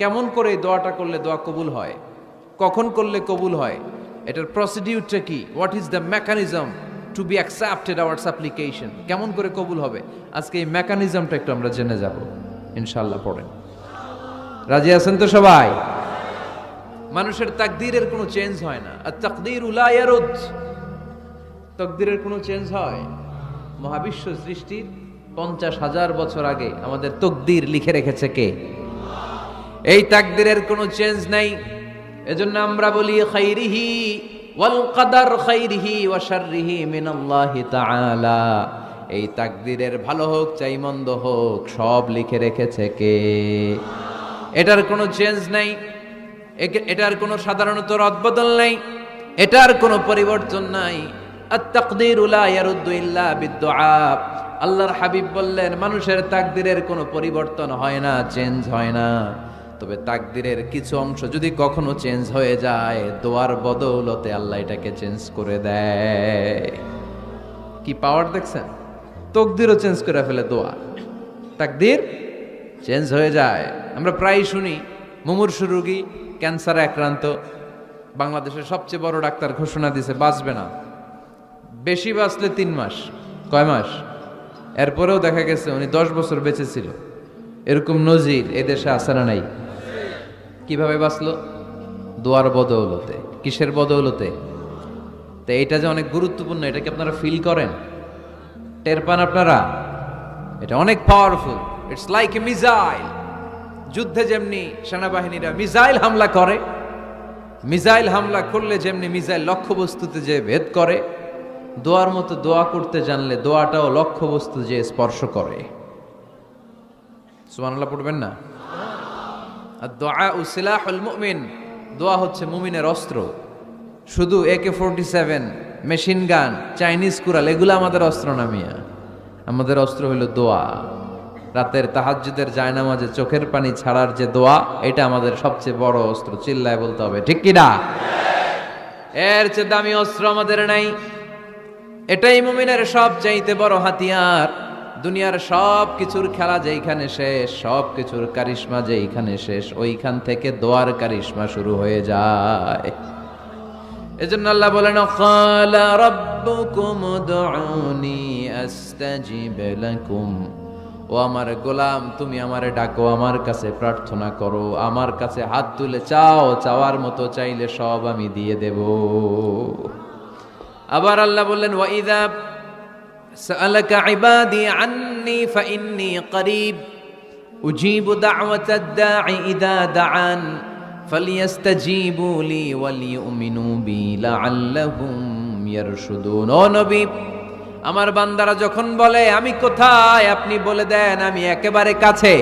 কেমন করে এই দোয়াটা করলে দোয়া কবুল হয়, কখন করলে কবুল হয়, এটার প্রসিডিউরটা কি, what is the mechanism two be accepted hour সাপ্লিকেশন, কেমন করে কবুল হবে, আজকে এই মেকানিজমটা একটু আমরা জেনে যাব ইনশাআল্লাহ। পড়েন, রাজি আছেন তো সবাই? মানুষের তাকদীরের কোনো চেঞ্জ হয় না। আর তাকদীর লা ইয়ারুদ, তাকদীরের কোনো চেঞ্জ হয়? মহাবিশ্ব সৃষ্টির 50,000 বছর আগে আমাদের তাকদীর লিখে রেখেছে কে? এই তাকদীরের কোনো চেঞ্জ নাই। এজন্য আমরা বলি খাইরিহি ওয়াল কদর খাইরিহি ওয়া শাররিহি মিনাল্লাহি তাআলা। এই তাকদীরের ভালো হোক চাই মন্দ হোক সব লিখে রেখেছে কে? এটার কোনো চেঞ্জ নাই, এটার কোনো সাধারণত রদবদল নাই, এটার কোনো পরিবর্তন নাই। আত-তাকদীরু লা ইয়ারুদ্দু ইল্লা বিদ-দুআ। আল্লাহর হাবিব বললেন মানুষের তাকদীরের কোনো পরিবর্তন হয় না, চেঞ্জ হয় না। তবে তাকদীরের কিছু অংশ যদি কখনো চেঞ্জ হয়ে যায়, দোয়ার বদৌলতে আল্লাহ এটাকে চেঞ্জ করে দেয়। কি পাওয়ার দেখছেন? তাকদীরও চেঞ্জ করে ফেলে দোয়া, তাকদীর চেঞ্জ হয়ে যায়। আমরা প্রায় শুনি মুমূর্ষু রোগী, ক্যান্সারে আক্রান্ত, বাংলাদেশের সবচেয়ে বড় ডাক্তার ঘোষণা দিয়েছে বাঁচবে না, বেশি বাঁচলে 3 মাস। কয় মাস? এরপরেও দেখা গেছে উনি 10 বছর বেঁচে ছিল। এরকম নজির এদেশে আছে না নাই? কিভাবে বাঁচলো? দোয়ার বদৌলতে। কিসের বদৌলতে? তো এটা যে অনেক গুরুত্বপূর্ণ, এটা কি আপনারা ফিল করেন, টের পান আপনারা? এটা অনেক powerful. It's like a missile. যুদ্ধে যেমনি সেনাবাহিনীরা মিসাইল হামলা করে, মিসাইল হামলা করলে যেমনি মিসাইল লক্ষ্যবস্তুতে যে ভেদ করে, দোয়ার মতো দোয়া করতে জানলে দোয়াটাও লক্ষ্যবস্তু যে স্পর্শ করে। সুবহানাল্লাহ পড়বেন না? আর দোয়া সিলাহুল মুমিন, দোয়া হচ্ছে মুমিনের অস্ত্র। শুধু AK-47, মেশিন গান, চাইনিজ কুড়াল এগুলো আমাদের অস্ত্র না মিয়া। আমাদের অস্ত্র হলো দোয়া। রাতের তাহাজ্জুদের জায়নামাজে চোখের পানি ছাড়ার যে দোয়া, এটা আমাদের সবচেয়ে বড় অস্ত্র। চিল্লায় বলতে হবে ঠিক কি না? এর চেয়ে দামি অস্ত্র আমাদের নাই। এটাই মুমিনের সবচাইতে বড় হাতিয়ার। দুনিয়ার সব কিছুর খেলা যেইখানে শেষ, সব কিছুর কারিশমা যেইখানে শেষ, ওইখান থেকে দোয়ার কারিশমা শুরু হয়ে যায়। এজন্য আল্লাহ বলেন ক্বালা রাব্বুকুম উদউনি আস্তাজিব লাকুম। ও আমার গোলাম, তুমি আমারে ডাকো, আমার কাছে প্রার্থনা করো, আমার কাছে হাত তুলে চাও, চাওয়ার মতো চাইলে সব আমি দিয়ে দেব। আবার আল্লাহ বললেন ওয়া ইযা সাআলাকা ইবাদি আন্নী ফাইন্নী করিব উজিবু দাওয়াতাদ দাঈ ইযা দাআন ফালিয়াস্তাজিবু লি ওয়ালিউমিনু বি লাআল্লাহুম ইয়ারশুদুন। ও নবী, আমার বান্দারা যখন বলে আমি কোথায়, আপনি বলে দেন আমি একেবারে কাছে।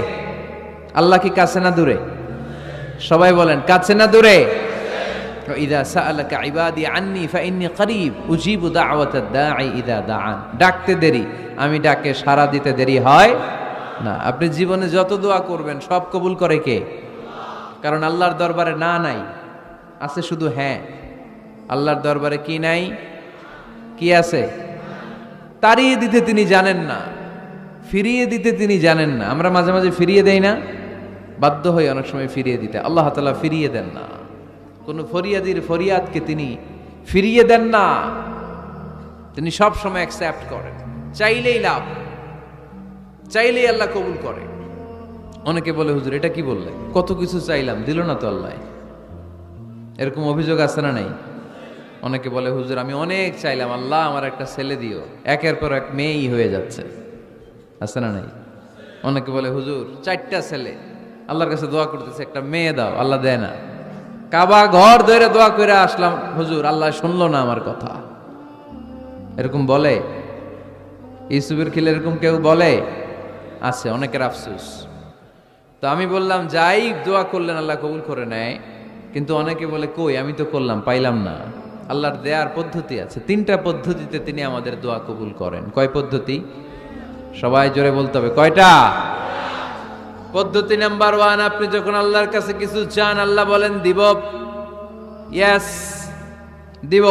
আল্লাহ কি কাছে না দূরে? সবাই বলেন কাছে না দূরে? ইযা সাআলাকা ইবাদি আন্নী ফাইন্নী করিব উজিবু দাওয়াতাদ দাঈ ইযা দাআন। ডাকতে দেরি, আমি ডাকে সাড়া দিতে দেরি হয় না। আপনি জীবনে যত দোয়া করবেন সব কবুল করে কে? কারণ আল্লাহর দরবারে না নাই, আছে শুধু হ্যাঁ। আল্লাহর দরবারে কি নাই? কি আছে? তাড়িয়ে দিতে তিনি জানেন না, ফিরিয়ে দিতে তিনি জানেন না। আমরা মাঝে মাঝে ফিরিয়ে দেই না, বাধ্য হই অনেক সময় ফিরিয়ে দিতে। আল্লাহ তাআলা ফিরিয়ে দেন না, কোন ফরিয়াদির ফরিয়াদকে তিনি ফিরিয়ে দেন না। তিনি সব সময় অ্যাকসেপ্ট করেন। চাইলেই লাভ, চাইলেই আল্লাহ কবুল করে। অনেকে বলে হুজুর এটা কি বললেন, কত কিছু চাইলাম দিল না তো আল্লাহ। এরকম অভিযোগ আছে না নাই? অনেকে বলে হুজুর আমি অনেক চাইলাম, আল্লাহ আমার একটা ছেলে দিও, একের পর এক মেয়েই হয়ে যাচ্ছে। আছে না নাই? অনেকে বলে হুজুর 4টা ছেলে, আল্লাহর কাছে দোয়া করতেছে একটা মেয়ে দাও, আল্লাহ দেয় না। কাবা ঘর ধরে দোয়া করে আসলাম, হুজুর আল্লাহ শুনলো না আমার কথা। এরকম বলে? ইউসুফের খিলে এরকম কেউ বলে? আছে, অনেকের আফসোস। তো আমি বললাম যাই দোয়া করলেন আল্লাহ কবুল করে নেয়, কিন্তু অনেকে বলে কই আমি তো করলাম পাইলাম না। আল্লাহর দেয়ার পদ্ধতি আছে, 3টা পদ্ধতিতে তিনি আমাদের দোয়া কবুল করেন। কয় পদ্ধতি? সবাই জোরে বলতে হবে, কয়টা? পদ্ধতি নাম্বার 1, আপনি যখন আল্লাহর কাছে কিছু চান আল্লাহ বলেন দিব, ইয়েস দিব।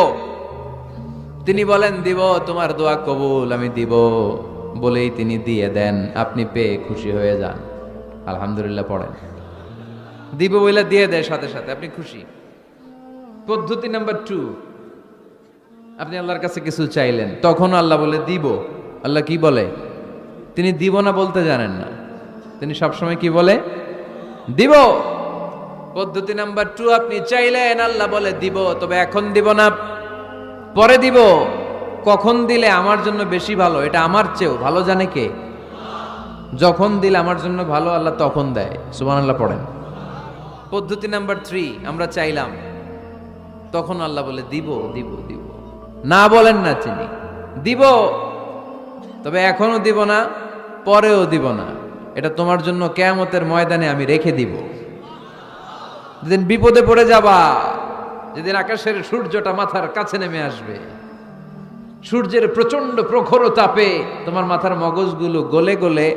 তিনি বলেন দিব, তোমার দোয়া কবুল, আমি দিব বলেই তিনি দিয়ে দেন। আপনি পেয়ে খুশি হয়ে যান, আলহামদুলিল্লাহ পড়েন। দিব বইলা দিয়ে দেয় সাথে সাথে, আপনি খুশি। পদ্ধতি নাম্বার 2, আপনি আল্লাহর কাছে কিছু চাইলেন, তখন আল্লাহ বলে দিব। আল্লাহ কি বলে? তিনি দিব না বলতে জানেন না, তিনি সবসময় কি বলে? দিব। পদ্ধতি নাম্বার 2, আপনি চাইলেন, আল্লাহ বলে দিব, তবে এখন দিব না, পরে দিব। কখন দিলে আমার জন্য বেশি ভালো, এটা আমার চেয়েও ভালো জানে কে? যখন দিলে আমার জন্য ভালো, আল্লাহ তখন দেয়। সুবহানাল্লাহ পড়েন। পদ্ধতি নাম্বার 3, আমরা চাইলাম, তখন আল্লাহ বলে দিব দিব দিব, না বলেন না তিনি, দিব, তবে এখনো দিব না, পরেও দিব না, এটা তোমার জন্য কিয়ামতের ময়দানে আমি রেখে দিব। যেদিন বিপদে পড়ে যাবা, যেদিন আকাশের সূর্যটা মাথার কাছে নেমে আসবে, সূর্যের প্রচন্ড প্রখর তাপে তোমার মাথার মগজগুলো গলে গলে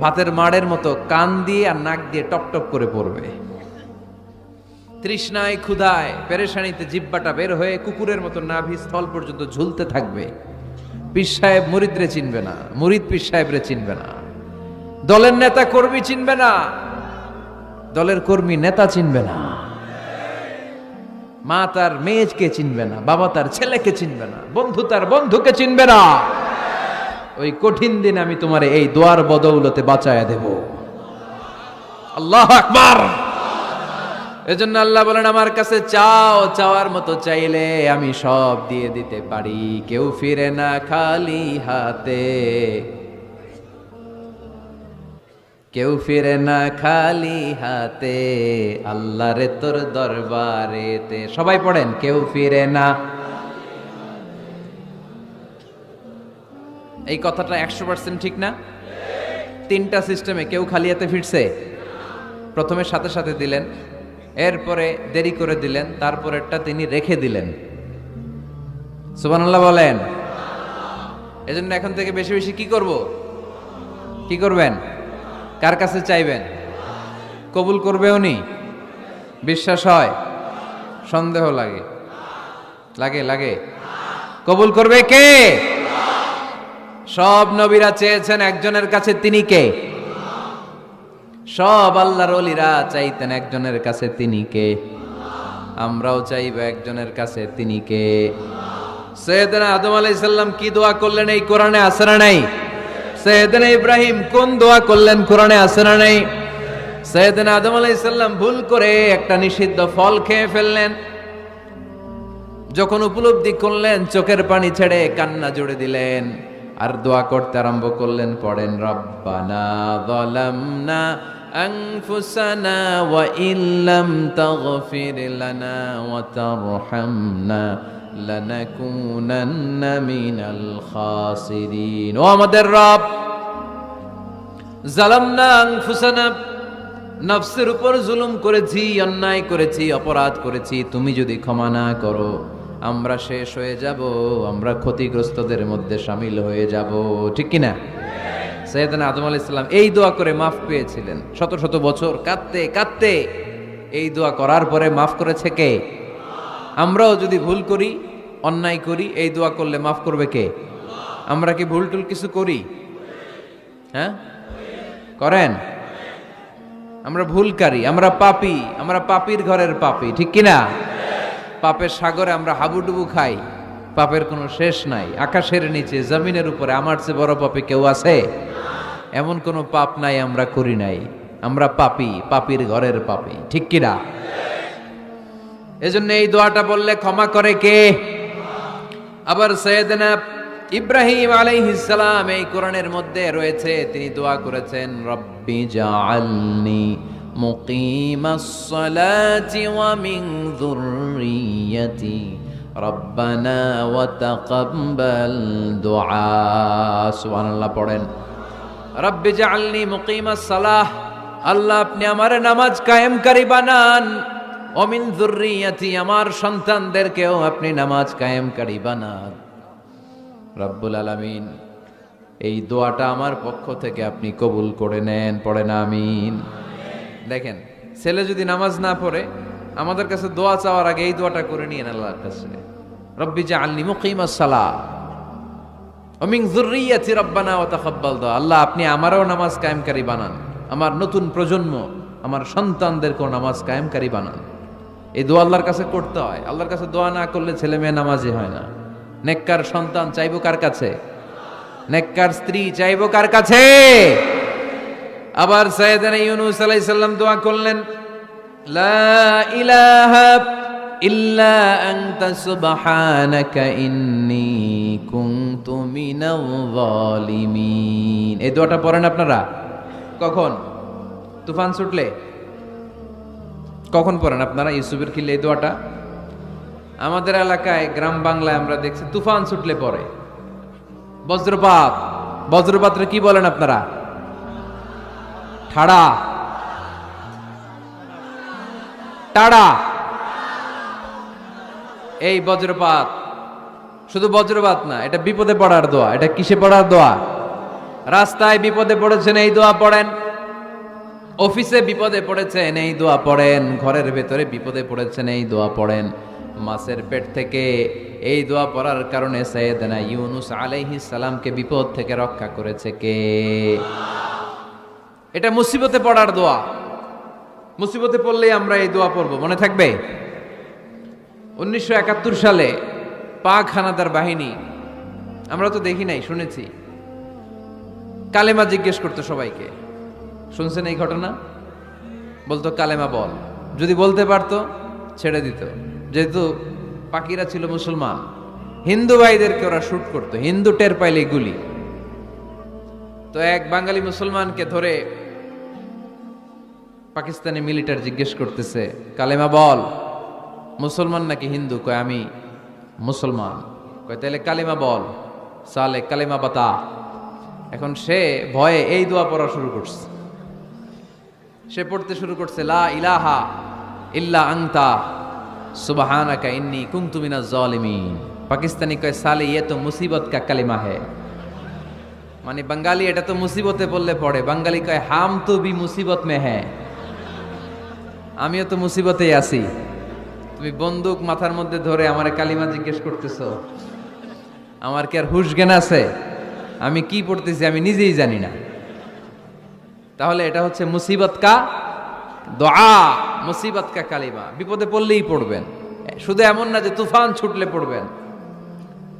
ভাতের মাড়ের মতো কান দিয়ে আর নাক দিয়ে টপটপ করে পড়বে। তৃষ্ণায় ক্ষুধায় পেরেশানিতে জিহ্বাটা বের হয়ে কুকুরের মতো নাভি স্থল পর্যন্ত ঝুলতে থাকবে। পীর সাহেব মুরিদরে চিনবে না, মুরিদ পীর সাহেবরে চিনবে না, দলের নেতা কর্মী চিনবে না, দলের কর্মী নেতা চিনবে না, মা তার মেয়েকে চিনবে না, বাবা তার ছেলেকে চিনবে না, বন্ধু তার বন্ধুকে চিনবে না। ওই কঠিন দিন আমি তোমার এই দোয়ার বদৌলতে বাঁচায়া দেব। আল্লাহু আকবার। এজন্য আল্লাহ বলেন, আমার কাছে চাও, চাওয়ার মতো চাইলে আমি সব দিয়ে দিতে পারি। কেউ ফিরে না খালি হাতে, কেউ ফিরে না খালি হাতে, আল্লাহরে তোর দরবারেতে। সবাই পড়েন, কেউ ফিরে না। এই কথাটা 100% ঠিক না? 3টা সিস্টেমে কেউ খালি হাতে ফিরছে? প্রথমে সাথে সাথে দিলেন, এরপরে দেরি করে দিলেন, তারপরেরটা তিনি রেখে দিলেন। সুবহানাল্লাহ বলেন। এজন্য এখন থেকে বেশি বেশি কি করব? কি করবেন? কার কাছে চাইবেন? কবুল করবে উনি? বিশ্বাস হয়? সন্দেহ লাগে? লাগে লাগে? কবুল করবে কে? সব নবীরা চেয়েছেন একজনের কাছে, তিনি কে? সব আল্লাহর ওলিরা চাইতেন একজনের কাছে, তিনি কে? আমরাও চাইব একজনের কাছে, তিনি কে? সাইয়েদনা আদম আলাইহিস সালাম কি দোয়া করলেন এই কোরআনে আছে না নাই? সাইয়েদনা ইব্রাহিম কোন দোয়া করলেন কোরআনে আছে না নাই? সাইয়েদনা আদম আলাইহিস সালাম ভুল করে একটা নিষিদ্ধ ফল খেয়ে ফেললেন, যখন উপলব্ধি করলেন চোখের পানি ছেড়ে কান্না জুড়ে দিলেন আর দোয়া করতে আরম্ভ করলেন। পড়েন, রব্বানা যালামনা আনফুসানা ওয়া ইল্লাম তাগফির লানা ওয়া তারহামনা লানাকুনান্না মিনাল খাসিরিন। ও আমাদের রব, যালামনা আনফুসানা, নফসের উপর জুলুম করেছি, অন্যায় করেছি, অপরাধ করেছি, তুমি যদি ক্ষমা না করো আমরা শেষ হয়ে যাব, আমরা ক্ষতিগ্রস্তদের মধ্যে শামিল হয়ে যাব। ঠিক কিনা? সাইয়েদনা আদম আলাইহিস সালাম এই দোয়া করে মাফ পেয়েছিলেন। শত শত বছর কাঁদতে কাঁদতে এই দোয়া করার পরে মাফ করেছে কে? আমরাও যদি ভুল করি, অন্যায় করি, এই দোয়া করলে মাফ করবে কে? আমরা কি ভুল টুল কিছু করি? হ্যাঁ, করেন? আমরা ভুলকারী, আমরা পাপী, আমরা পাপীর ঘরের পাপী। ঠিক কিনা? পাপের সাগরে আমরা হাবুডুবু খাই, পাপের কোনো শেষ নাই। আকাশের নিচে, জমিনের উপরে আমার চেয়ে বড় পাপী কেউ আছে? এমন কোনো পাপ নাই আমরা করি নাই। আমরা পাপী, পাপীর ঘরের পাপী। ঠিক কিনা? এজন্য এই দোয়াটা বললে ক্ষমা করে কে? আবার সাইয়েদনা ইব্রাহিম আলাইহিস সালাম এই কোরআনের মধ্যে রয়েছে, তিনি দোয়া করেছেন, রব্বি জাআলনি মুকিমাস সালাতি ওয়া মিন যুররিয়্যাতি রব্বানা ওয়া তাকাব্বাল দুআ। সুবহানাল্লাহ পড়েন, রব্বি জাআলনি মুকিমাস সালাহ, আল্লাহ আপনি আমার নামাজ কায়েমকারী বানান, ওয়া মিন যুররিয়্যাতি, আমার সন্তানদেরকেও আপনি নামাজ কায়েমকারী বানান। রব্বুল আলামিন, এই দোয়াটা আমার পক্ষ থেকে আপনি কবুল করে নেন। পড়েন আমিন। দেখেন, ছেলে যদি নামাজ না পড়ে আমাদের কাছে দোয়া চাওয়ার আগে এই দোয়াটা করে নিয়েন আল্লাহর কাছে, রব্বি জাআলনি মুকিমাস সালাহ ওয়া মিন যুররিয়্যাতি রব্বানা ওয়া তাকাব্বাল দুআ। আল্লাহ আপনি আমারও নামাজ কায়েমকারী বানান, আমার নতুন প্রজন্ম, আমার সন্তানদেরকেও নামাজ কায়েমকারী বানান। এই দোয়া আল্লাহর কাছে করতে হয়। আল্লাহর কাছে দোয়া না করলে ছেলে মেয়ে নামাজি হয় না। নেককার সন্তান চাইবো কার কাছে? নেককার স্ত্রী চাইবো কার কাছে? আবার সাইয়েদনা ইউনূস আলাইহিস সালাম দোয়া করলেন, লা ইলাহা ইল্লা আনতা সুবহানাকা ইন্নী কুনতু মিনাল যালিমিন। এই দোয়াটা পড়েন আপনারা কখন? তুফান ছুটলে? কখন পড়েন আপনারা ইউসুফের খিলে এই দোয়াটা? আমাদের এলাকায় গ্রাম বাংলায় আমরা দেখছি তুফান ছুটলে পড়ে। বজ্রপাত, বজ্রপাতরে কি বলেন আপনারা? ঠাড়া, টাড়া। এই বজ্রপাত শুধু বজ্রপাত না, এটা বিপদে পড়ার দোয়া। এটা কিসে পড়ার দোয়া? রাস্তায় বিপদে পড়েছেন এই দোয়া পড়েন, অফিসে বিপদে পড়েছেন এই দোয়া পড়েন, ঘরের ভেতরে বিপদে পড়েছেন এই দোয়া পড়েন। মাছের পেট থেকে এই দোয়া পড়ার কারণে সাইয়েদনা ইউনূস আলাইহিস সালামকে বিপদ থেকে রক্ষা করেছে কে? এটা মুসিবতে পড়ার দোয়া। মুসিবতে পড়লেই আমরা এই দোয়া পড়ব, মনে থাকবে? 1971 সালে পাক হানাদার বাহিনী, আমরা তো দেখি নাই, শুনেছি, কালেমা জিজ্ঞেস করতো সবাইকে। শুনছেন এই ঘটনা? বলতো কালেমা বল, যদি বলতে পারতো ছেড়ে দিত। যেহেতু পাকিরা ছিল মুসলমান, হিন্দু ভাইদেরকে ওরা শুট করতো, হিন্দু টের পাইলে গুলি। তো এক বাঙালি মুসলমানকে ধরে পাকিস্তানি মিলিটার জিজ্ঞেস করতেছে, কালেমা বল। মুসলমান নাকি হিন্দু? কয় আমি মুসলমান। কয় তাহলে কালেমা বল। সালে কালেমা বাতা। এখন সে ভয়ে এই দোয়া পড়া শুরু করছে। সে পড়তে শুরু করছে, লা ইলাহা ইল্লা আনতা সুবহানাকা ইন্নী কুনতু মিনাজ জালিমিন। পাকিস্তানি কয় সালে ইয়ে তো মুসিবত কা কালিমা है। মানে বাঙালি এটা তো মুসিবতে পড়লে পড়ে। বাঙালি কয় হাম তো ভি মুসিবত মে হ্যাঁ, আমিও তো মুসিবতেই আছি। তুমি বন্দুক মাথার মধ্যে ধরে আমারে কালিমা জিজ্ঞেস করতেছো, আমার কি আর হুশ জ্ঞান আছে? আমি কি পড়তেছি আমি নিজেই জানি না। তাহলে এটা হচ্ছে মুসিবত কা দোয়া, মুসিবত কা কালিমা। বিপদে পড়লেই পড়বেন, শুধু এমন না যে তুফান ছুটলে পড়বেন,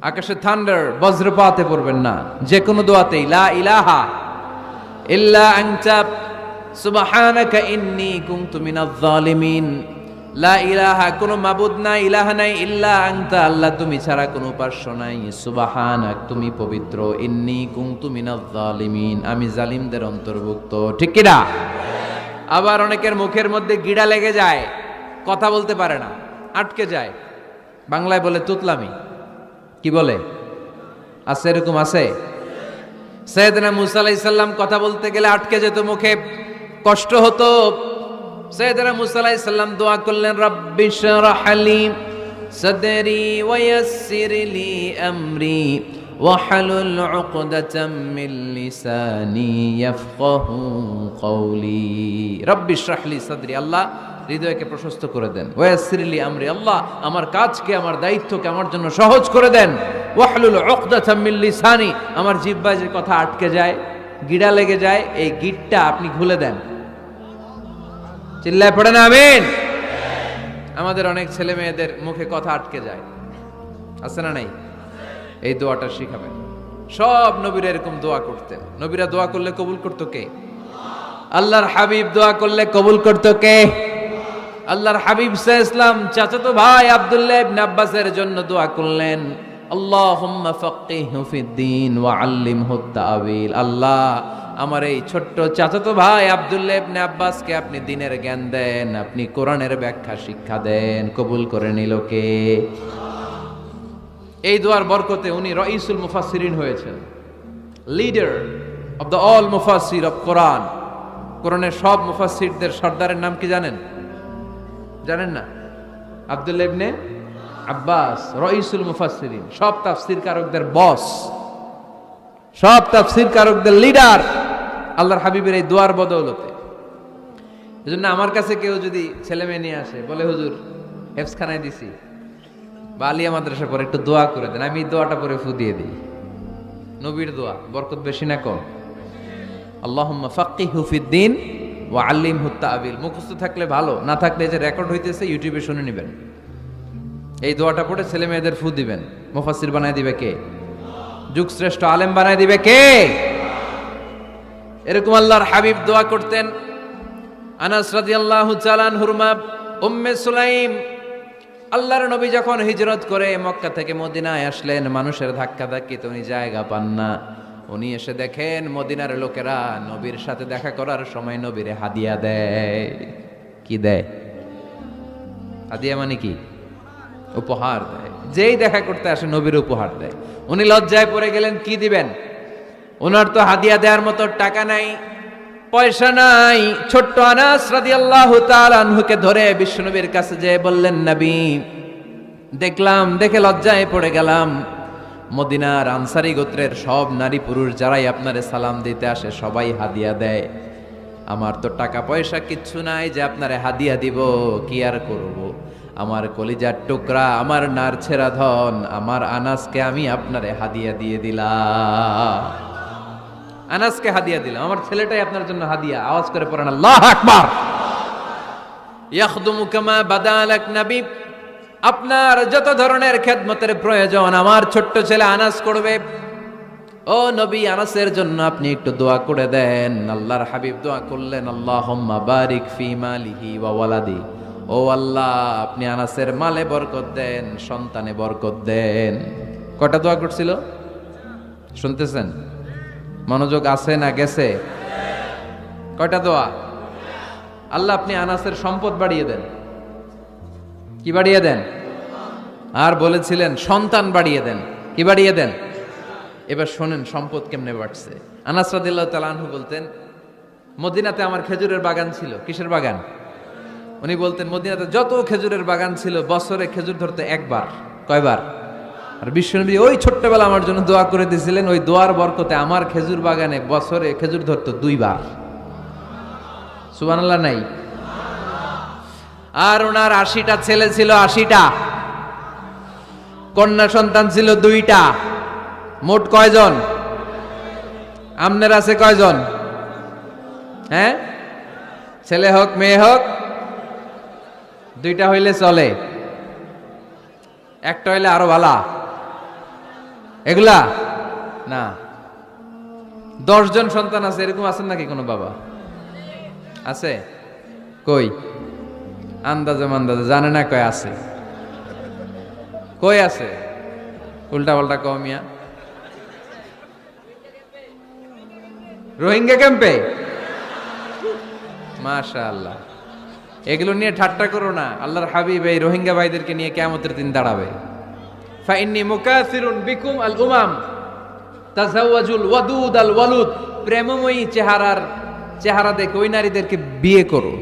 আকাশে থান্ডার বজ্রপাতে পড়বেন না। যে কোনো দোয়াতেই লা ইলাহা ইল্লা আনতা সুবহানাকা ইন্নী কুনতু মিনাজ জালিমিন। লা ইলাহা, কোনো মাবুদ নাই, ইলাহা নাই, ইল্লা আনতা, আল্লাহ তুমি ছাড়া কোনো উপাস্য নাই, সুবহানাক, তুমি পবিত্র, ইন্নী কুনতু মিনাজ জালিমিন, আমি জালিমদের অন্তর্ভুক্ত। ঠিক কি না? আবার অনেকের মুখের মধ্যে গিড়া লেগে যায়, কথা বলতে পারে না, আটকে যায়। বাংলায় বলে তুতলামি। কি বলে? আছে, এরকম আছে। সাইয়েদনা মূসা আলাইহিস সালাম কথা বলতে গেলে আটকে যেত, মুখে কষ্ট হতো। সাইয়েদনা মূসা আলাইহিস সালাম দোয়া করলেন, রাব্বি শরহ লি সাদরি ওয়া ইয়াসসির লি আমরি ওয়াহলুল উকদাতাম মিন লিসানি ইয়াফকাহু কওলি। রাব্বি শরহ লি সাদরি, আল্লাহ হৃদয়কে প্রশস্ত করে দেন। ওয়া ইয়াসসির লি আমরি, আল্লাহ আমার কাজকে, আমার দায়িত্বকে আমার জন্য সহজ করে দেন। ওয়াহলুল উকদাতাম মিন লিসানি, আমার জিহ্বায় যে কথা আটকে যায়, গিড়া লেগে যায়, এই গিটটা আপনি খুলে দেন। চিল্লায় পড়েন আমিন। আমাদের অনেক ছেলে মেয়েদের মুখে কথা আটকে যায়, আছে না নাই? এই দোয়াটা শিখাবেন। সব নবীরা এরকম দোয়া করতেন। নবীরা দোয়া করলে কবুল করতো কে? আল্লাহর হাবিব দোয়া করলে কবুল করতো কে? আল্লাহর হাবিব সাল্লাল্লাহু আলাইহি ওয়াসাল্লাম চাচাতো ভাই আব্দুল্লাহ ইবনে আব্বাসের জন্য দোয়া করলেন, আল্লাহুম্মা ফাক্কিহহু ফিদ্দীন ওয়া আল্লিমহু তা'ওয়িল। আল্লাহ আমার এই ছোট্ট চাচাতো ভাই আব্দুল্লাহ ইবনে আব্বাসকে আপনি দ্বীনের জ্ঞান দেন, আপনি কোরআনের ব্যাখ্যা শিক্ষা দেন। কবুল করে নিল কে? এই দোয়ার বরকতে উনি রাইসুল মুফাসসিরিন হয়েছেন, লিডার অফ দ্য অল মুফাসসির অফ কোরআন। কোরআনের সব মুফাসসিরদের সর্দারের নাম কি জানেন? জানেন না? আব্দুল্লাহ ইবনে আব্বাস রাইসুল মুফাসসিরিন, সব তাফসীর কারকদের বস, সব তাফসীর কারকদের লিডার আল্লাহর হাবিবের এই দোয়ার বদৌলতে। এজন্য আমার কাছে কেউ যদি ছেলে মেয়ে নিয়ে আসে, বলে হুজুর হেফজখানায় দিছি বা আলিয়া মাদ্রাসা পরে একটু দোয়া করে দেন, আমি দোয়াটা পরে ফু দিয়ে দিই। নবীর দোয়া, বরকত বেশি না কম? আল্লাহুম্মা ফাক্কিহহু ফিদ্দীন ওয়া আল্লিমহু তা'বিল। মুখস্থ থাকলে ভালো, না থাকলে যে রেকর্ড হইতেছে ইউটিউবে শুনে নেবেন। এই দোয়াটা পড়ে ছেলে মেয়েদের ফু দিবেন। মুফাসসির বানায় দিবে কে? যুগশ্রেষ্ঠ আলেম বানায় দিবে কে? এরকম আল্লাহর হাবিব দোয়া করতেন। আনাস রাদিয়াল্লাহু তাআলা আনহুর মা উম্মে সুলাইম, আল্লাহর নবী যখন হিজরত করে মক্কা থেকে মদিনায় আসলেন, মানুষের ধাক্কাধাক্কিতে উনি জায়গা পান না। উনি এসে দেখেন মদিনার লোকেরা নবীর সাথে দেখা করার সময় নবীরে হাদিয়া দেয়। কি দেয়? হাদিয়া মানে কি? উপহার দেয়। যেই দেখা করতে আসে নবীর উপহার দেয়। উনি লজ্জায় পড়ে গেলেন, কি দিবেন? ওনার তো হাদিয়া দেওয়ার মতো টাকা নাই, পয়সা নাই। ছোট্ট আনাস রাদিয়াল্লাহু তাআলা আনহুকে ধরে বিশ্বনবীর কাছে যেয়ে বললেন, নবী, দেখে লজ্জায় পড়ে গেলাম, মদিনার আনসারী গোত্রের সব নারী পুরুষ যারাই আপনারে সালাম দিতে আসে সবাই হাদিয়া দেয়। আমার তো টাকা পয়সা কিচ্ছু নাই যে আপনারে হাদিয়া দিব, কি আর করব। আমার কলিজার টুকরা, আমার নারছেরা ধন, আমার আনাসকে আমি আপনারে হাদিয়া দিয়ে দিলাম। আনাসকে হাদিয়া দিলাম, আমার ছেলেটাই আপনার জন্য হাদিয়া। আওয়াজ করে পড়েন আল্লাহু আকবার। ইয়াখদুমু কামা বাদালাক নবী, আপনার যত ধরনের খেদমতের প্রয়োজন আমার ছোট্ট ছেলে আনাস করবে। ও নবী, আনাসের জন্য আপনি একটু দোয়া করে দেন। আল্লাহর হাবিব দোয়া করলেন, আল্লাহুম্মা বারিক ফি মালিহি ওয়া ওয়ালাদি। ও আল্লাহ, আপনি আনাসের মালে বরকত দেন, সন্তানে বরকত দেন। কয়টা দোয়া করছিল শুনতেছেন? মনোযোগ আছে না গেছে? কয়টা দোয়া? আল্লাহ আপনি আনাসের সম্পদ বাড়িয়ে দেন। কি বাড়িয়ে দেন? আর বলেছিলেন সন্তান বাড়িয়ে দেন। কি বাড়িয়ে দেন? এবার শোনেন সম্পদ কেমনে বাড়ছে। আনাস রাদিয়াল্লাহু তাআলা আনহু বলতেন, মদিনাতে আমার খেজুরের বাগান ছিল। কিসের বাগান? উনি বলতেন মদিনাতে যত খেজুরের বাগান ছিল বছরে খেজুর ধরতে একবার। কয়বার? আর বিশ্বনবী ওই ছোট্টবেলা আমার জন্য দোয়া করে দিয়েছিলেন, ওই দোয়ার বরকতে আমার খেজুর বাগানে বছরে খেজুর ধরতো 2 বার। সুবহানাল্লাহ নাই? আর ওনার 80টা ছেলে ছিল, 80টা। কন্যা সন্তান ছিল 2টা। মোট কয়জন? আমনের আছে কয়জন? হ্যাঁ, ছেলে হোক মেয়ে হোক 2টা হইলে চলে, একটা হইলে আরো ভালা। এগুলা না, 10 জন সন্তান আছে, এরকম আছেন নাকি কোনো বাবা? আছে? কই? আন্দাজে মান্দাজে জানে না কয় আছে। কই আছে? উল্টা পাল্টা কমিয়া রোহিঙ্গা ক্যাম্পে। মাশাআল্লাহ। এগুলো নিয়ে ঠাট্টা করো না। আল্লাহর হাবিব এই রোহিঙ্গা ভাইদেরকে নিয়ে কিয়ামতের দিন দাঁড়াবে। ফাইন্নী মুকাসিরুন বিকুম আল উমাম তাজাওয়াজুল ওয়াদুদ আল ওয়ালুদ। প্রেমময়ী চেহারা দেখে ওই নারীদেরকে বিয়ে করো,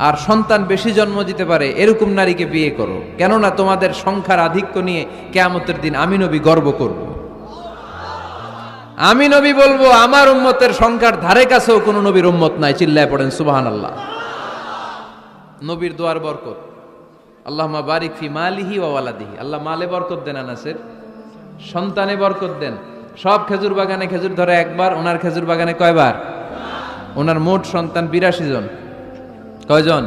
আর সন্তান বেশি জন্ম দিতে পারে এরকম নারীকে বিয়ে করো। কেননা তোমাদের সংখ্যার আধিক্য নিয়ে কিয়ামতের দিন আমি নবী গর্ব করব। আমি নবী বলবো আমার উম্মতের সংখ্যার ধারে কাছেও কোনো নবীর উম্মত নাই। চিল্লায় পড়েন সুবহানাল্লাহ। নবীর দোয়ার বরকত। আল্লাহুম্মা বারিক ফি মালিহি ওয়া ওয়ালাদিহি। আল্লাহ মালে বরকত দেন, আনাসের সন্তানে বরকত দেন। সব খেজুর বাগানে খেজুর ধরে একবার, ওনার খেজুর বাগানে কয়বার? ওনার মোট সন্তান 82 জন। কয়জন?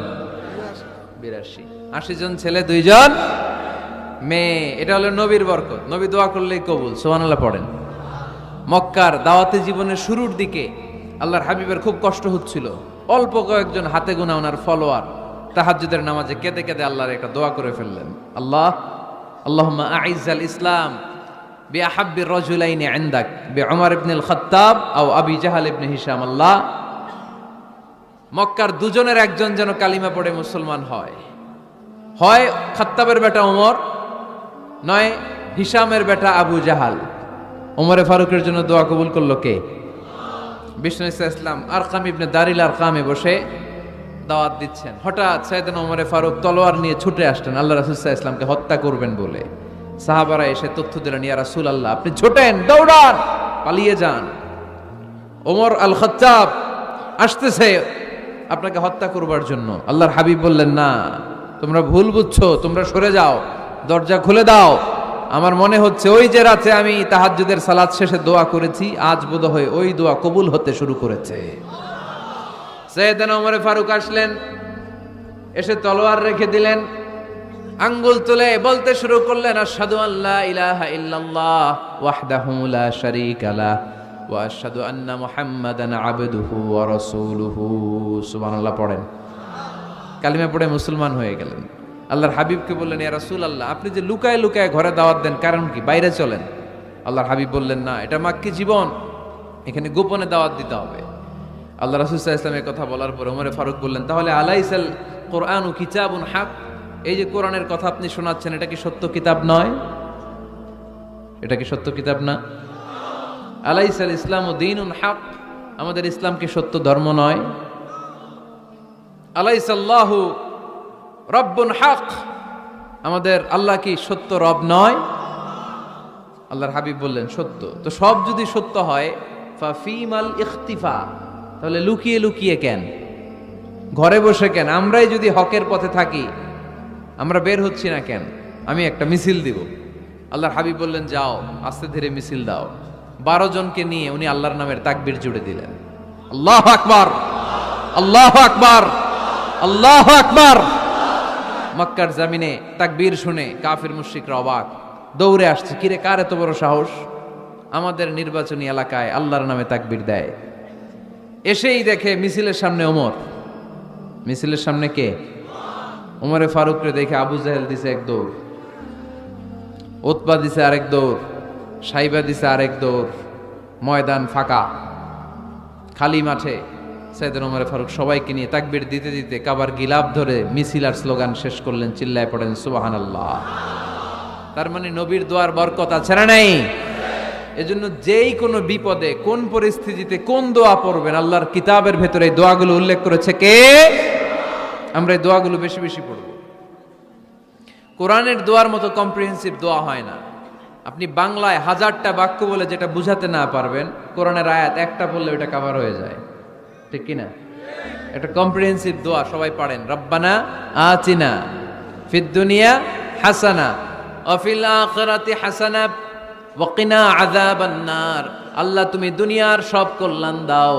82। 80 জন ছেলে, 2 জন মেয়ে। এটা হলো নবীর বরকত। নবী দোয়া করলেই কবুল। সুবহানাল্লাহ পড়েন। মক্কার দাওয়াতি জীবনের শুরুর দিকে আল্লাহর হাবিবের খুব কষ্ট হচ্ছিল। অল্প কয়েকজন হাতে গোনা ওনার ফলোয়ার তাহাজ্জুদের নামাজে কেঁদে কেঁদে আল্লাহর একটা দোয়া করে ফেললেন। আল্লাহুম্মা আইজ্জাল ইসলাম বিআহাব্বির রাজুলাইনি ইনদাক বিউমর ইবনুল খাত্তাব আও আবি জাহল ইবনে হিশাম। আল্লাহ, মক্কার দুজনের একজন যেন কালিমা পড়ে মুসলমান হয়। হয় খাত্তাবের বেটা ওমর, নয় হিশামের বেটা আবু জাহাল। ওমরে ফারুকের জন্য দোয়া কবুল করলো কে? বিষ্ণু ইসলাম আরকাম ইবনে দারিল আরকামে বসে দাওয়াত দিচ্ছেন। হঠাৎ সাইয়েদনা ওমরে ফারুক তলোয়ার নিয়ে ছুটে আসলেন আল্লাহ রাসূল সাল্লাল্লাহু আলাইহি ওয়াসাল্লামকে হত্যা করবেন বলে। সাহাবারা এসে তথ্য দিলেন, ইয়া রাসূলুল্লাহ, আপনি ছোটেন, দৌড়ান, পালিয়ে যান। ওমর আল খাত্তাব আসতেছে আপনাকে হত্যা করবার জন্য। আল্লাহর হাবিব বললেন, না, তোমরা ভুল বুঝছো, তোমরা সরে যাও, দরজা খুলে দাও। আমার মনে হচ্ছে ওই যে রাতে আমি তাহাজ্জুদের সালাত শেষে দোয়া করেছি, আজ বোধহয় ওই দোয়া কবুল হতে শুরু করেছে। সাইয়েদনা ওমর ফারুক আসলেন, এসে তলোয়ার রেখে দিলেন, আঙ্গুল তুলে বলতে শুরু করলেন, আশহাদু আল্লা ইলাহা ইল্লাল্লাহ ওয়াহদাহু লা শারীকা লাহ ওয়া আশহাদু আন্না মুহাম্মাদান আবদুহু ওয়া রাসূলুহু। সুবহানাল্লাহ পড়েন। কালিমা পড়ে মুসলমান হয়ে গেলেন। আল্লাহর হাবিবকে বললেন, ইয়া রাসূলুল্লাহ, আপনি যে লুকায় লুকায় ঘরে দাওয়াত দেন, কারণ কি? বাইরে চলেন। আল্লাহর হাবিব বললেন, না, এটা মাক্কি জীবন, এখানে গোপনে দাওয়াত দিতে হবে। আল্লাহ রাসূল সাল্লাল্লাহু আলাইহি ওয়াসাল্লামের কথা বলার পর ওমর ফারুক বললেন, তাহলে আলাইসাল কোরআনু কিতাবুন হক, এই যে কোরআনের কথা আপনি শোনাচ্ছেন, এটা কি সত্য কিতাব নয়? এটা কি সত্য কিতাব না? আলাইসাল ইসলামু দীনুন হক, আমাদের ইসলাম কি সত্য ধর্ম নয়? আলাইসাল্লাহু রব্বুন হক, আমাদের আল্লাহ কি সত্য রব নয়? আল্লাহর হাবিব বললেন, সত্য। তো সব যদি সত্য হয়, ফাফিমাল ইখতিফা, তাহলে লুকিয়ে লুকিয়ে কেন, ঘরে বসে কেন? আমরাই যদি হকের পথে থাকি, আমরা বের হচ্ছি না কেন? আমি একটা মিছিল দিব। আল্লাহর হাবিব বললেন, যাও, আস্তে ধীরে মিছিল দাও। 12 জনকে নিয়ে উনি আল্লাহর নামের তাকবীর জুড়ে দিলেন। আল্লাহু আকবার, আল্লাহু আকবার, আল্লাহু আকবার। মক্কার জমিনে তাকবীর শুনে কাফির মুশরিকরা অবাক, দৌড়ে আসছে, কিরে, কার এত বড় সাহস আমাদের নির্বাচনী এলাকায় আল্লাহর নামে তাকবীর দেয়? এসেই দেখে মিছিলের সামনে ওমর। মিছিলের সামনে কে? ওমরে ফারুকরে দেখে আবু জাহেল দিছে এক দৌড়, উতবা দিছে আরেক দৌড়, সাইবা দিছে আরেক দৌড়। ময়দান ফাঁকা, খালি মাঠে সাইয়েদনা ওমর ফারুক সবাইকে নিয়ে তাকবীর দিতে দিতে কাবার গিলাফ ধরে মিছিল আর স্লোগান শেষ করলেন। চিল্লায় পড়েন সুবহানাল্লাহ। তার মানে নবীর দোয়ার বরকত আছে না নাই? এজন্য যেই কোনো বিপদে, কোন পরিস্থিতিতে কোন দোয়া পড়বেন, আল্লাহর কিতাবের ভেতরে এই দোয়াগুলো উল্লেখ করেছে কে? আমরা এই দোয়াগুলো বেশি বেশি পড়ব। কোরআনের দোয়ার মতো কম্প্রিহেন্সিভ দোয়া হয় না। আপনি বাংলায় 1000টা বাক্য বলে যেটা বুঝাতে না পারবেন, কোরআনের আয়াত একটা পড়লে ওটা কভার হয়ে যায়, ঠিক কিনা? একটা কম্প্রিহেন্সিভ দোয়া সবাই পড়েন। রব্বানা আতিনা ফিদ দুনিয়া হাসানা ওয়া ফিল আখিরাতি হাসানা ওয়া কিনা আযাবান নার। আল্লাহ, তুমি দুনিয়ার সব কল্যাণ দাও,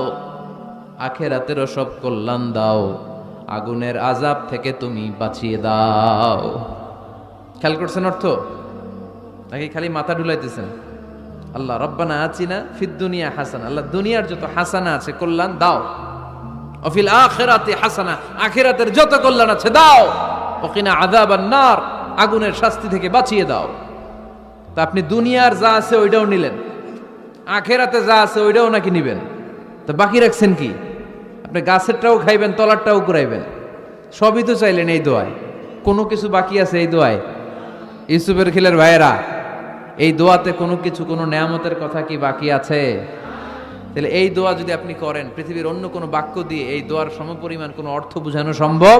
আখিরাতেরও সব কল্যাণ দাও, আগুনের আযাব থেকে তুমি বাঁচিয়ে দাও। খেয়াল করছেন অর্থ নাকি খালি মাথা ঢুলাইতেছেন? আল্লাহ রব্বানা আতিনা ফিদ দুনিয়া হাসানা, আল্লাহ দুনিয়ার যত হাসানা আছে কল্যাণ দাও, ওয়া ফিল আখিরাতি হাসানা, আখিরাতের যত কল্যাণ আছে দাও, ওয়া কিনা আযাবান নার, আগুনের শাস্তি থেকে বাঁচিয়ে দাও। তা আপনি দুনিয়ার যা আছে ওইটাও নিলেন, আখিরাতে যা আছে ওইটাও নাকি নিবেন, তো বাকি রাখছেন কি? আপনি গাছেরটাও খাইবেন, তলারটাও কুড়াইবেন, সবই তো চাইলেন এই দোয়ায়। কোনো কিছু বাকি আছে এই দোয়ায়? ইউসুফের খিলের ভাইয়েরা, এই দোয়াতে কোনো কিছু, কোনো নেয়ামতের কথা কি বাকি আছে? তাহলে এই দোয়া যদি আপনি করেন, পৃথিবীর অন্য কোনো বাক্য দিয়ে এই দোয়ার সমপরিমাণ কোনো অর্থ বোঝানো সম্ভব?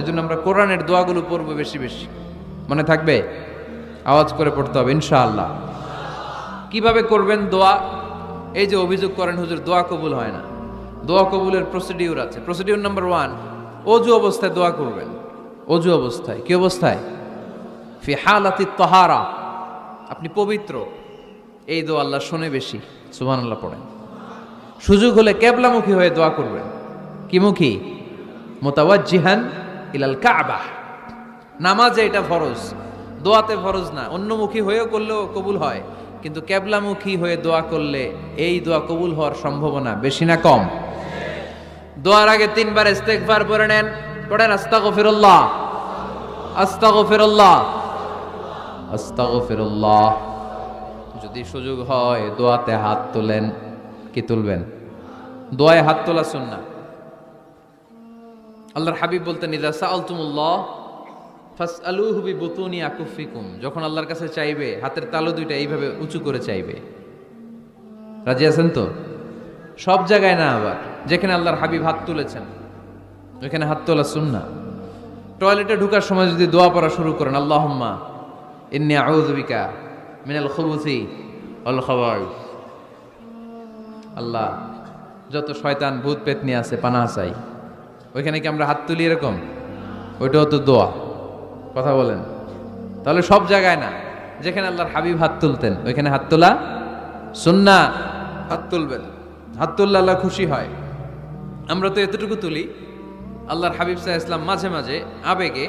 এজন্য আমরা কোরআনের দোয়াগুলো পড়বো বেশি বেশি। মনে থাকবে? আওয়াজ করে পড়তে হবে ইনশাআল্লাহ। কিভাবে করবেন দোয়া? এই যে অভিযোগ করেন হুজুর দোয়া কবুল হয় না, দোয়া কবুলের প্রসিডিউর আছে। প্রসিডিউর নাম্বার 1, অজু অবস্থায় দোয়া করবেন। অজু অবস্থায়, কি অবস্থায়? ফি হালাতি তাহারা, আপনি পবিত্র, এই দোয়া আল্লাহ শোনে বেশি। সুবহানাল্লাহ পড়েন। সুযোগ হলে কিবলামুখী হয়ে দোয়া করবেন। কি মুখী? মুতাওয়াজ্জিহান ইলাল কাবা। নামাজে এটা ফরজ, দোয়াতে ফরজ না। অন্যমুখী হয়েও করলেও কবুল হয়, কিন্তু কিবলামুখী হয়ে দোয়া করলে এই দোয়া কবুল হওয়ার সম্ভাবনা বেশি না কম? দোয়ার আগে 3 বার ইস্তেগফার পড়ে নেন। পড়েন আস্তাগফিরুল্লাহ, আস্তাগফিরুল্লাহ, আস্তাগফিরুল্লাহ। যদি সুযোগ হয় দোয়াতে হাত তোলেন। কি তুলবেন? দোয়ায় হাত তোলা সুন্নাহ। আল্লাহর হাবিব বলতেন, ইযা সাআলতুমুল্লাহ ফাসআলুহু বিবুতুনি আকুফিকুম, যখন আল্লাহর কাছে চাইবে হাতের তালু দুইটা এইভাবে উঁচু করে চাইবে। রাজি আছেন তো? সব জায়গায় না, আবার যেখানে আল্লাহর হাবিব হাত তুলেছেন ওইখানে হাত তোলা সুন্নাহ। টয়লেটে ঢোকার সময় যদি দোয়া পড়া শুরু করেন, আল্লাহুম্মা ইন্নী আউযু বিকা মিনাল খুবুসি ওয়াল খাবাইস, আল্লাহ যত শয়তান ভূত পেতনি আছে পানাহ চাই, ওইখানে কি আমরা হাত তুলি এরকম? ওইটাও তো দোয়া। কথা বলেন। তাহলে সব জায়গায় না, যেখানে আল্লাহর হাবিব হাত তুলতেন ওইখানে হাত তোলা সুন্নাহ। হাত তুলবেন, হাত তুললে আল্লাহ খুশি হয়। আমরা তো এতটুকু তুলি, আল্লাহর হাবিব সাল্লাল্লাহু আলাইহি ওয়াসাল্লাম মাঝে মাঝে আবেগে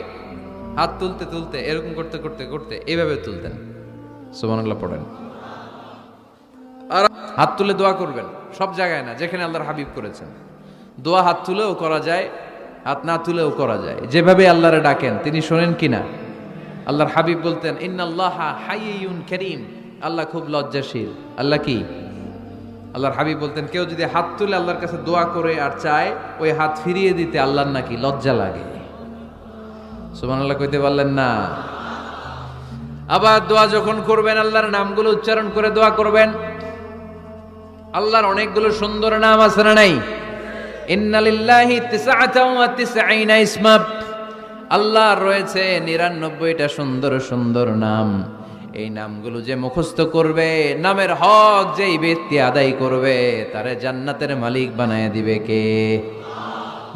হাত তুলতে তুলতে এরকম করতে করতে করতে এইভাবে তুলতেন। সুবহানাল্লাহ পড়েন। আর হাত তুলে দোয়া করবেন, সব জায়গায় না, যেখানে আল্লাহর হাবিব করেছেন। দোয়া হাত তুলেও করা যায়, হাত না তুলেও করা যায়, যেভাবে আল্লাহরে ডাকেন তিনি শোনেন কিনা। আল্লাহর হাবিব বলতেন ইন্নাল্লাহা হাইয়ুন কারীম, আল্লাহ খুব লজ্জাশীল। আল্লাহ কি? আল্লাহর হাবিব বলতেন কেউ যদি হাত তুলে আল্লাহর কাছে দোয়া করে আর চায় ওই হাত ফিরিয়ে দিতে আল্লাহর নাকি লজ্জা লাগে। সুবহানাল্লাহ কইতে পারলেন না? আবার দোয়া যখন করবেন আল্লাহর নামগুলো উচ্চারণ করে দোয়া করবেন। আল্লাহর অনেকগুলো সুন্দর নাম আছে না নাই? ইন্নালিল্লাহি 99 ইসমা, আল্লাহর রয়েছে 99টা সুন্দর সুন্দর নাম। এই নামগুলো যে মুখস্থ করবে, নামের হক যেই ব্যক্তি আদায় করবে, তারে জান্নাতের মালিক বানায় দিবে কে?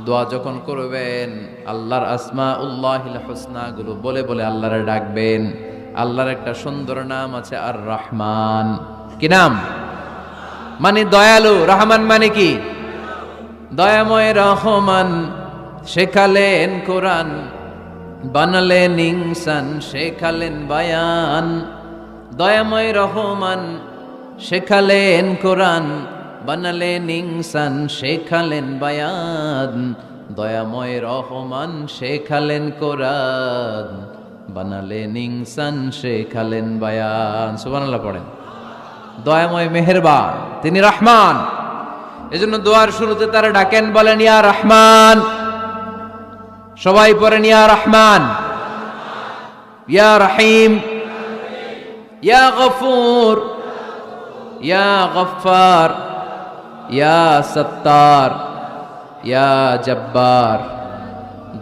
দোয়া যখন করবেন আল্লাহর আসমাউল্লাহিল হুসনা গুলো বলে বলে আল্লাহরে ডাকবেন। আল্লাহর একটা সুন্দর নাম আছে আর রহমান। কি নাম? মানে দয়ালু। রহমান মানে কি? দয়াময়। রহমান শেখালেন কোরআন, বানালেন ইনসান, শেখালেন বায়ান। দয়াময় রহমান শেখালেন কোরআন, বানালেন ইনসান, শেখালেন বায়ান। দয়াময় রহমান শেখালেন কোরআন, বানালেন ইনসান, শেখালেন বায়ান। সুবহানাল্লাহ পড়েন। দয়াময় মেহেরবান, তিনি রহমান। এজন্য দোয়ার শুরুতে তারা ডাকেন, বলেন ইয়া রহমান। সবাই পড়েন ইয়া রহমান, ইয়া রহিম, ইয়া গফুর, ইয়া গফফার, ইয়া সত্তার, ইয়া জব্বার।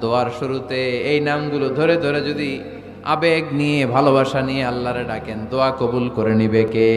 দোয়ার শুরুতে এই নামগুলো ধরে ধরে যদি আবেগ নিয়ে ভালোবাসা নিয়ে আল্লাহরে ডাকেন, দোয়া কবুল করে নিবে কে?